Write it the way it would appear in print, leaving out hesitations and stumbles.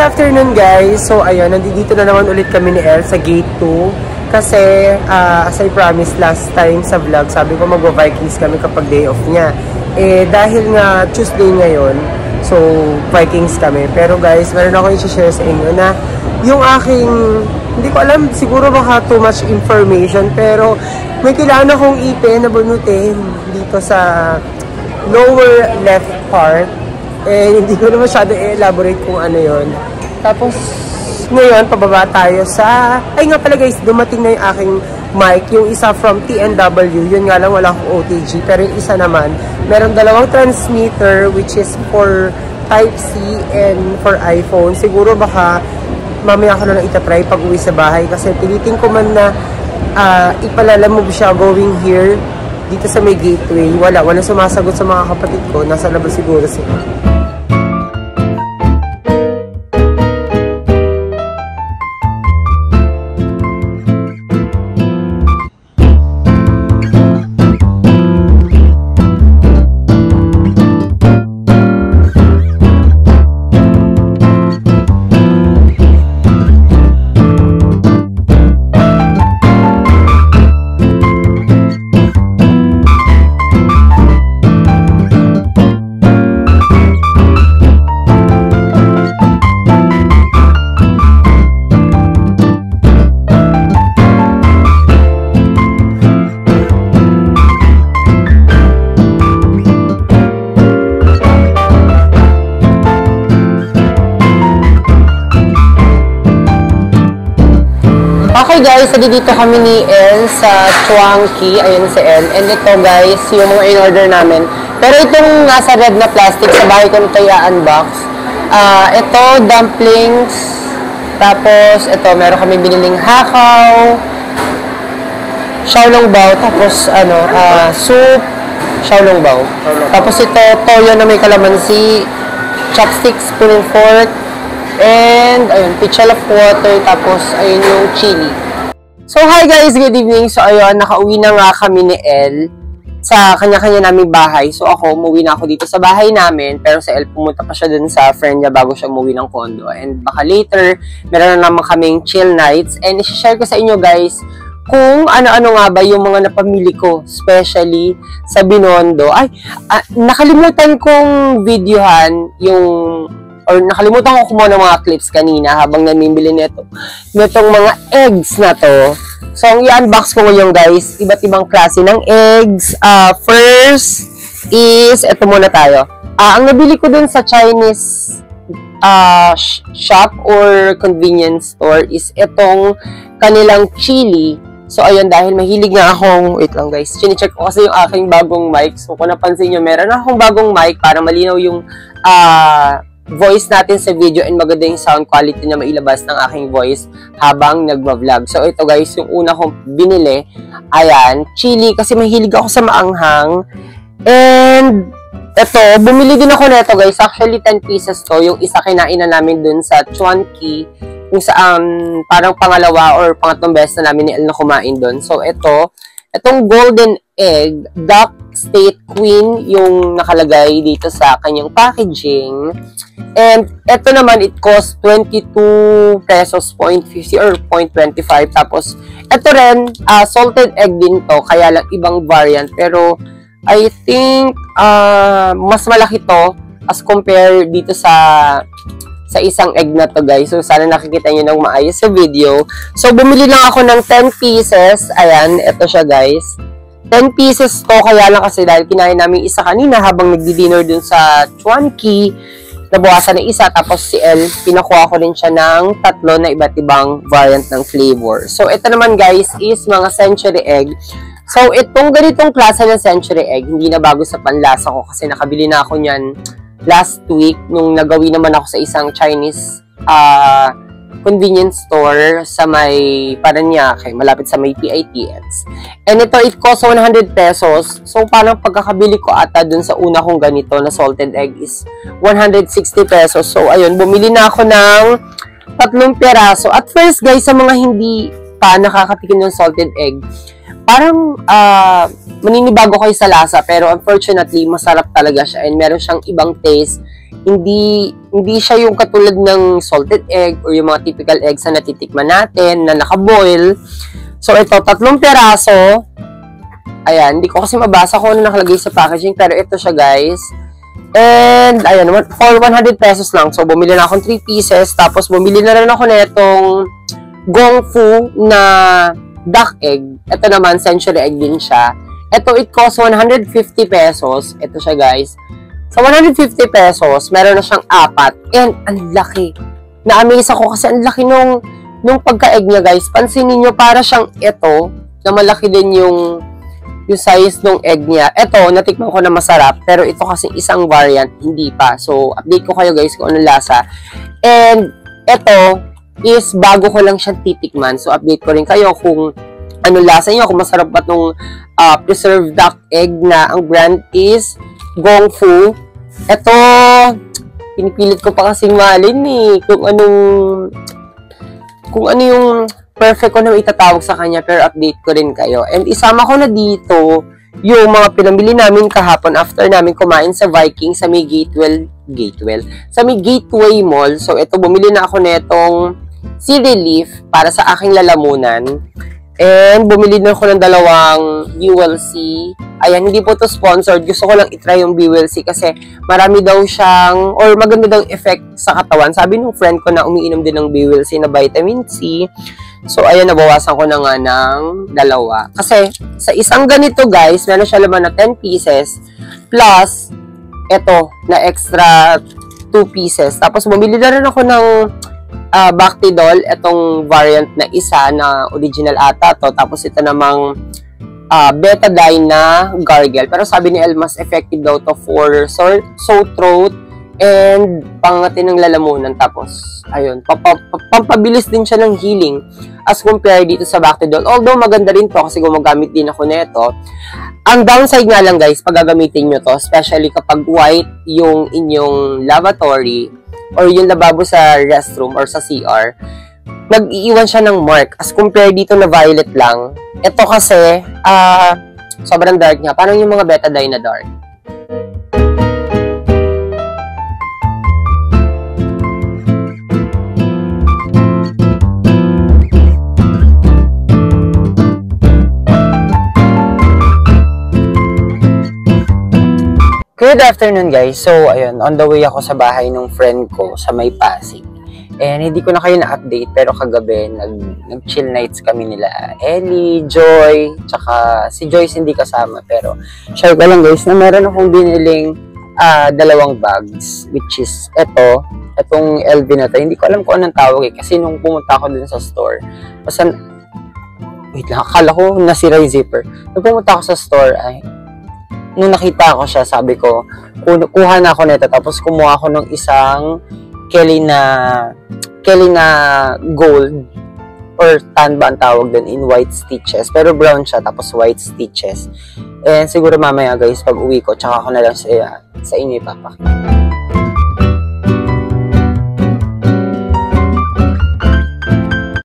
afternoon guys. So ayun, nandito na naman ulit kami ni El sa gate 2. Kasi as I promised last time sa vlog, sabi ko mag-Vikings kami kapag day off niya. Eh dahil nga Tuesday ngayon, so Vikings kami. Pero guys, meron ako i-share sa inyo na yung aking, hindi ko alam, siguro baka too much information, pero may kailangan akong ipin na bunutin dito sa lower left part. Eh, hindi ko na masyado i-elaborate kung ano yon. Tapos, ngayon, pababa tayo sa... Ay nga pala guys, dumating na yung aking mic. Yung isa from TNW. Yun nga lang, wala akong OTG. Pero yung isa naman, meron dalawang transmitter which is for Type-C and for iPhone. Siguro baka mamaya ko na lang itatry pag uwi sa bahay. Kasi pilitin ko man na ipalalamove siya going here dito sa may gateway. Wala sumasagot sa mga kapatid ko. Nasa labas siguro sila. Okay guys, dito kami ni El sa Chunky. Ayun si El. And ito guys, yung mga in-order namin. Pero itong nasa red na plastic, sa bahay ko nito i-unbox. Ito, dumplings. Tapos, ito, meron kami biniling hakaw. Xiaolongbao. Tapos, soup. Xiaolongbao. Tapos ito, toyo na may kalamansi. Chopsticks, spoon and fork. And, ayun, pitchel of water. Tapos, ayun yung chili. So, hi guys! Good evening. So, ayun, nakauwi na nga kami ni El sa kanya-kanya naming bahay. So, ako, umuwi na ako dito sa bahay namin. Pero sa El, pumunta pa siya dun sa friend niya bago siya umuwi ng condo. And baka later, meron na naman kaming chill nights. And isi-share ko sa inyo guys kung ano-ano nga ba yung mga napamili ko, especially sa Binondo. Ay, nakalimutan kong videohan yung... or nakalimutan ko kumuha ng mga clips kanina habang namimili nitong mga eggs na to. So, ang i-unbox ko ngayon guys, iba't ibang klase ng eggs. First is, eto muna tayo. Ang nabili ko dun sa Chinese shop or convenience store is itong kanilang chili. So, ayun, dahil mahilig nga akong, wait lang guys, chine-check ko kasi yung aking bagong mic. So, kung napansin nyo, meron akong bagong mic para malinaw yung voice natin sa video and maganda yung sound quality na mailabas ng aking voice habang nagva-vlog. So, ito guys, yung una kong binili, ayan, chili, kasi mahilig ako sa maanghang. And, ito, bumili din ako nito guys, actually 10 pieces to, yung isa kinain na namin dun sa Chunky, kung saan parang pangalawa or pangatlong beses na namin ni El na kumain dun. So, itong golden egg, Duck State Queen, yung nakalagay dito sa kanyang packaging. And ito naman, it cost 22 pesos, 0.50 or 0.25. Tapos, ito rin, salted egg din to, kaya lang ibang variant. Pero, I think, mas malaki to as compare dito sa isang egg na to guys. So, sana nakikita nyo ng maayos sa video. So, bumili lang ako ng 10 pieces. Ayan, ito siya guys. 10 pieces to, kaya lang kasi dahil kinain namin isa kanina habang nagdi-dinner dun sa Chunky, nabawasan ng isa, tapos si El, pinakuha ko rin siya ng 3 na iba't ibang variant ng flavor. So, ito naman guys is mga century egg. So, itong ganitong klase ng century egg, hindi na bago sa panlasa ko kasi nakabili na ako niyan last week nung nagawi naman ako sa isang Chinese convenience store sa may Paranaque, malapit sa may PITX. And ito, it costs 100 pesos. So, parang pagkakabili ko ata dun sa una kong ganito na salted egg is 160 pesos. So, ayun, bumili na ako ng 3 piraso. At first, guys, sa mga hindi pa nakakatikim ng salted egg, parang maninibago kayo sa lasa, pero unfortunately, masarap talaga siya and meron siyang ibang taste. Hindi siya yung katulad ng salted egg or yung mga typical eggs na natitikman natin na nakaboil. So, ito, 3 piraso. Ayan, hindi ko kasi mabasa kung ano nakalagay sa packaging, pero ito siya, guys. And, ayan, for 100 pesos lang. So, bumili na akong 3 pieces. Tapos, bumili na rin ako netong Gongfu na duck egg. Ito naman, century egg din siya. Ito, it costs 150 pesos. Ito siya, guys. Sa 150 pesos, meron na siyang 4. And, ang laki. Na-amaze ako kasi ang laki nung pagka-egg niya, guys. Pansinin nyo, para siyang ito, na malaki din yung size ng egg niya. Ito, natikman ko na masarap, pero ito kasi isang variant, hindi pa. So, update ko kayo, guys, kung anong lasa. And, ito is bago ko lang siyang titikman. So, update ko rin kayo kung anong lasa niya, kung masarap ba itong preserved duck egg na ang brand is Gongfu. Ito, pinipilit ko pa kasing malin kung ano yung perfect ko na itatawag sa kanya, pero update ko rin kayo. And isama ko na dito yung mga pinamili namin kahapon after namin kumain sa Viking sa may sa may Gateway Mall. So, ito, bumili na ako netong sea relief para sa aking lalamunan. And, bumili na ako ng 2 BWLC. Ayan, hindi po to sponsored. Gusto ko lang itry yung BWLC kasi marami daw siyang, or maganda daw effect sa katawan. Sabi nung friend ko na umiinom din ng BWLC na vitamin C. So, ayan, nabawasan ko na nga ng 2. Kasi, sa isang ganito, guys, meron siya laman na 10 pieces. Plus, eto, na extra 2 pieces. Tapos, bumili na rin ako ng Bactidol, itong variant na isa na original ata to. Tapos ito namang Betadine na gargle. Pero sabi ni El, mas effective daw to for sore throat and pangati ng lalamunan. Tapos, ayun, pampabilis din siya ng healing as compared dito sa Bactidol. Although maganda rin to kasi gumagamit din ako nito. Ang downside nga lang, guys, pag gagamitin nyo to, especially kapag white yung inyong lavatory or yung lababo sa restroom or sa CR, nag-iiwan siya ng mark as compared dito na violet lang. Ito kasi, sobrang dark niya. Parang yung mga Betadine na dark. Good afternoon, guys. So, ayun, on the way ako sa bahay ng friend ko sa may Pasig. And hindi ko na kayo na-update, pero kagabi, nag-chill nights kami nila Ellie, Joy, tsaka si Joyce hindi kasama. Pero, share ko lang, guys, na meron akong biniling 2 bags, which is etong LV na to. Hindi ko alam kung anong tawag kasi nung pumunta ako dun sa store, basta, wait lang, akala ko nasira yung zipper. Nung pumunta ako sa store, nung nakita ko siya, sabi ko, kuha na ako nito. Tapos kumuha ako ng isang Kelly na gold or tan ba ang tawag dun, in white stitches. Pero brown siya, tapos white stitches. And siguro mamaya, guys, pag uwi ko, tsaka ako na lang sa inyo ipapakita.